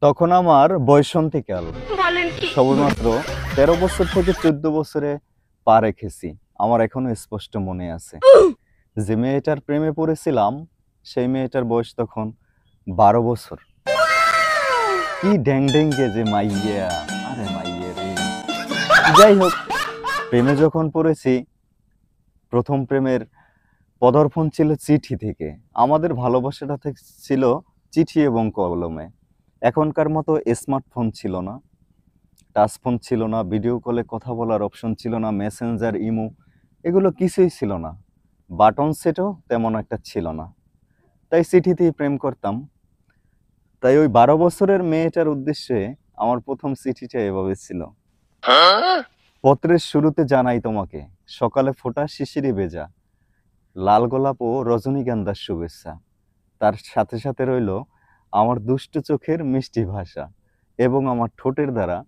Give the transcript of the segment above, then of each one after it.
তখন আমার বয়সন্তীকাল, সবেমাত্র ১৩ বছর থেকে ১৪ বছরে পা রেখেছি। আমার এখনো স্পষ্ট মনে আছে যে মেয়েটার প্রেমে পড়েছিলাম, সেই মেয়েটার বয়স তখন ১২ বছর। কি ড্যাং ড্যাংগে যে মাইয়া, আরে মাইয়া রে। যাই হোক, প্রেমে যখন পড়েছি, প্রথম প্রেমের পদার্পণ ছিল চিঠি থেকে। আমাদের ভালোবাসাটা ছিল চিঠি এবং কলমে। এখনকার মতো স্মার্টফোন ছিল না, টাচ ফোন ছিল না, ভিডিও কলে কথা বলার অপশন ছিল না, মেসেঞ্জার, ইমো এগুলো কিছুই ছিল না। বাটন সেটও তেমন একটা ছিল না, তাই চিঠিতেই প্রেম করতাম। তাই ওই ১২ বছরের মেয়েটার উদ্দেশ্যে আমার প্রথম চিঠিটা এভাবে ছিল: পত্রের শুরুতে জানাই তোমাকে, সকালে ফোটা শিশিরে ভেজা লাল গোলাপ ও রজনীগন্ধার শুভেচ্ছা। তার সাথে সাথে রইল আমার দুষ্টু চোখের মিষ্টি ভাষা এবং আমার ঠোঁটের দ্বারা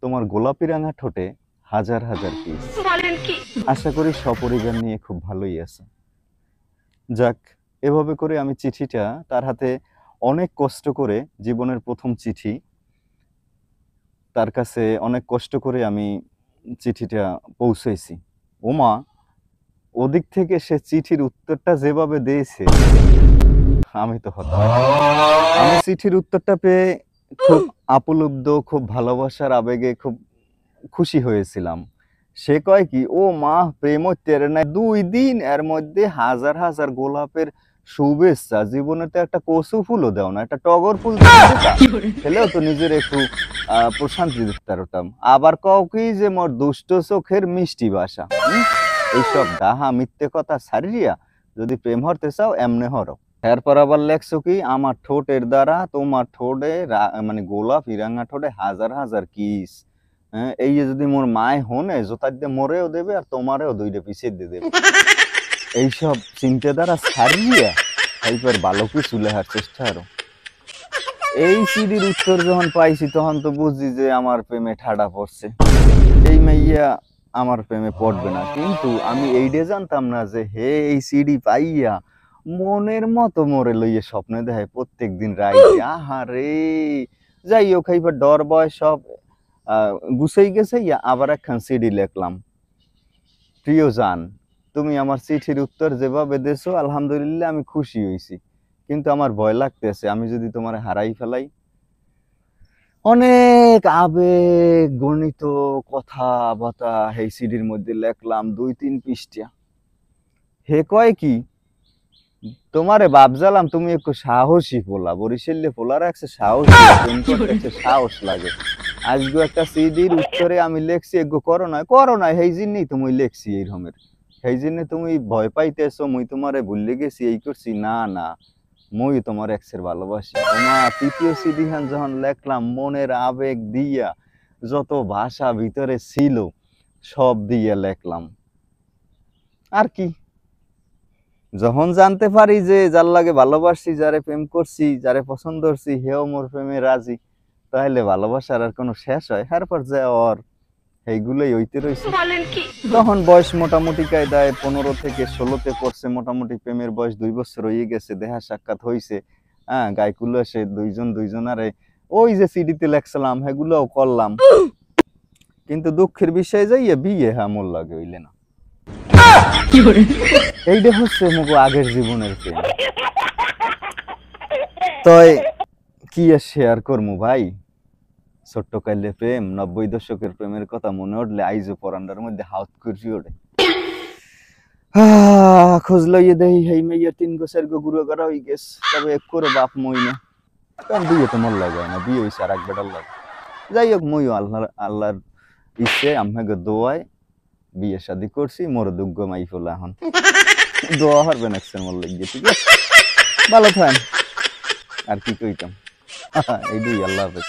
তোমার গোলাপি রাঙা ঠোঁটে হাজার হাজার কিস। আশা করি সপরিবার নিয়ে খুব ভালোই আছে। যাক, এভাবে করে আমি চিঠিটা তার হাতে অনেক কষ্ট করে, জীবনের প্রথম চিঠি, তার কাছে অনেক কষ্ট করে আমি চিঠিটা পৌঁছেছি। ওমা, ওদিক থেকে সে চিঠির উত্তরটা যেভাবে দিয়েছে, আমি তো হতাশ। আমি চিঠির উত্তরটা পেয়ে খুব আপ্লুব্ধ, খুব ভালোবাসার আবেগে খুব খুশি হয়েছিলাম। সে কয় কি, ও মা, প্রেম তেরে নাই ২ দিন, এর মধ্যে হাজার হাজার গোলাপের শুভেচ্ছা। জীবনে তো একটা কচু ফুলও দাও না, একটা টগর ফুল খেলেও তো নিজের একটু প্রশান্তি দিতে পারতাম। আবার কও কি যে মোর দুষ্ট চোখের মিষ্টি ভাষা। এইসব ডাহা মিথ্যে কথা ছাড়িয়া যদি প্রেম হরতে চাও এমনে হরো। এরপর আবার লেখছো কি, আমার ঠোঁটের দ্বারা তোমার ঠোঁটে মানে গোলাপি রাঙা ঠোঁটে হাজার হাজার কিস। হ্যাঁ, এই যে যদি মোর মায় হনে জোতার দিয়ে মরেও দেবে আর তোমারেও ২টা পিছিয়ে দিয়ে দেবে। এইসব চিন্তাধারা ছাড়িয়া এইবার ভালো কিছু লেখার চেষ্টা আরো। এই সিডির উত্তর যখন পাইছি তখন তো বুঝি যে আমার প্রেমে ঠাডা পড়ছে, এই মাইয়া আমার প্রেমে পড়বে না। কিন্তু আমি এইটা জানতাম না যে হে এই সিডি পাইয়া মনের মতো মোরে লইয়ে স্বপ্নে দেখায় প্রত্যেক দিন রাইতে। আহারে, যাই হোক, এইবার ডর ভয় সব গুছাই গেছে। আবার একখান সিডি লিখলাম: প্রিয় জান, তুমি আমার চিঠির উত্তর যেভাবে দিয়েছো আলহামদুলিল্লাহ আমি খুশি হয়েছি, কিন্তু আমার ভয় লাগতেছে আমি যদি তোমার হারাই ফেলাই। অনেক আবেগ গণিত কথা বাতা এই সিডির মধ্যে লেখলাম ২-৩ পৃষ্ঠা। হে কয় কি, তোমারে ভাবজালাম তুমি একটু সাহসী পোলা, বরিশালে পোলার একটা সাহস লাগে। আজকে একটা সিডির উত্তরে আমি লেখছি এগো করো না এই জন্যই তুমি লেখছি এই রকমের, সেই জন্য তুমি ভয় পাইতেছো মুই তোমারে ভুলে গেছি, এই করছি। না না, মুই তোমার এক্সের ভালোবাসি। তোমার তৃতীয় সিডি খান যখন লেখলাম, মনের আবেগ দিয়া যত ভাষা ভিতরে ছিল সব দিয়ে লেখলাম। আর কি, যখন জানতে পারি যে যার লাগে ভালোবাসি, যারে প্রেম করছি, যারে পছন্দ করছি, হেও মোর প্রেমে রাজি, তাহলে ভালোবাসার আর কোনো শেষ হয়? এরপর যে ওর এইগুলোই হইতে রয়েছে। তখন বয়স মোটামুটি কায়দায় ১৫ থেকে ১৬তে পড়ছে, মোটামুটি প্রেমের বয়স ২ বছর হয়ে গেছে, দেখা সাক্ষাৎ হয়েছে। হ্যাঁ, গাইকুলো এসে দুইজনারে ওই যে সিডিতে লেখছিলাম সেগুলোও করলাম, কিন্তু দুঃখের বিষয় যাইয়া বিয়ে মোর লাগে হইলে না। এইটা হচ্ছে মুগো আগের জীবনের প্রেম। তয় কি আর শেয়ার করমু ভাই, ছোট্ট কালে প্রেম, ৯০ দশকের প্রেমের কথা মনে উঠলে আইজো পরান্ডার মধ্যে হাউত করছি ওঠে। খোঁজ লইয়ে দেই হেই মেয়ের ৩ গো ৪ গো গুরু করা হয়ে গেছে, তবে এক করে বাপ মই না, কারণ বিয়ে তো মোর লাগে না, বিয়ে হয়েছে আর এক বেটার লাগে। যাই হোক, মইও আল্লাহর ইচ্ছে আমাকে দোয়ায় বিয়ে শাদী করছি, মোর দুগ্গ মাই ফেলা এখন দোয়া হারবে নেক্সট মোর লাগিয়ে। ঠিক আছে, ভালো থাকেন, আর কি কইতাম। এই দুই, আল্লাহ হাফেজ।